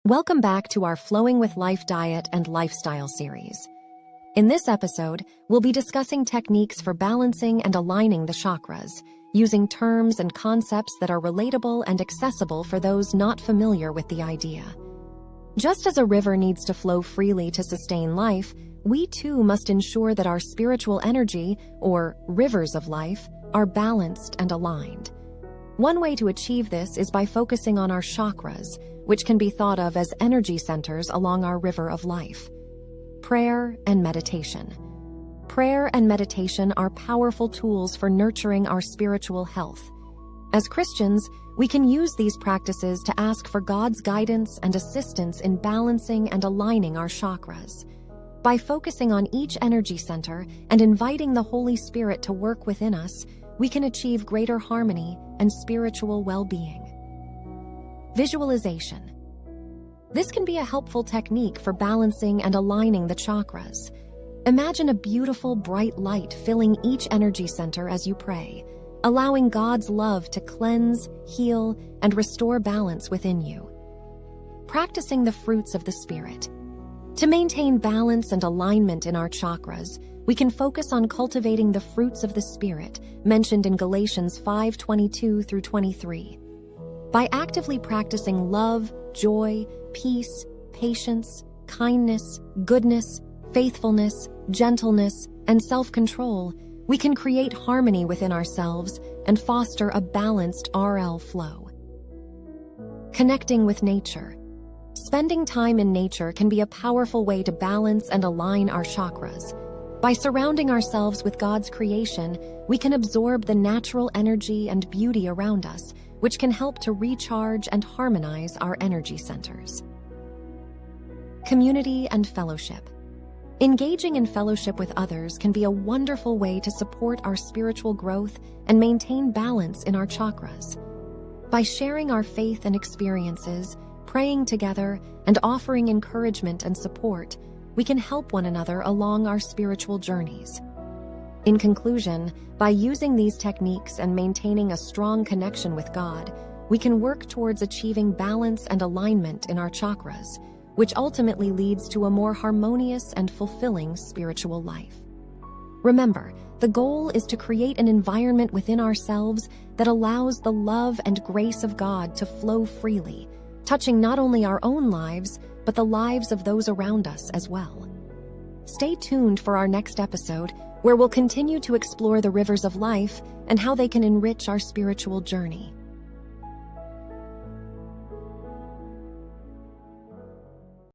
Welcome back to our Flowing with Life diet and lifestyle series. In this episode, we'll be discussing techniques for balancing and aligning the chakras, using terms and concepts that are relatable and accessible for those not familiar with the idea. Just as a river needs to flow freely to sustain life, we too must ensure that our spiritual energy, or rivers of life, are balanced and aligned. One way to achieve this is by focusing on our chakras, which can be thought of as energy centers along our river of life. Prayer and meditation. Prayer and meditation are powerful tools for nurturing our spiritual health. As Christians, we can use these practices to ask for God's guidance and assistance in balancing and aligning our chakras. By focusing on each energy center and inviting the Holy Spirit to work within us, we can achieve greater harmony and spiritual well-being. Visualization. This can be a helpful technique for balancing and aligning the chakras. Imagine a beautiful, bright light filling each energy center as you pray, allowing God's love to cleanse, heal, and restore balance within you. Practicing the fruits of the Spirit. To maintain balance and alignment in our chakras, we can focus on cultivating the fruits of the Spirit mentioned in Galatians 5:22 through 23. By actively practicing love, joy, peace, patience, kindness, goodness, faithfulness, gentleness, and self-control, we can create harmony within ourselves and foster a balanced RL flow. Connecting with nature. Spending time in nature can be a powerful way to balance and align our chakras. By surrounding ourselves with God's creation, we can absorb the natural energy and beauty around us, which can help to recharge and harmonize our energy centers. Community and fellowship. Engaging in fellowship with others can be a wonderful way to support our spiritual growth and maintain balance in our chakras. By sharing our faith and experiences, praying together, and offering encouragement and support, we can help one another along our spiritual journeys. In conclusion, by using these techniques and maintaining a strong connection with God, we can work towards achieving balance and alignment in our chakras, which ultimately leads to a more harmonious and fulfilling spiritual life. Remember, the goal is to create an environment within ourselves that allows the love and grace of God to flow freely, touching not only our own lives, but the lives of those around us as well. Stay tuned for our next episode, where we'll continue to explore the rivers of life and how they can enrich our spiritual journey.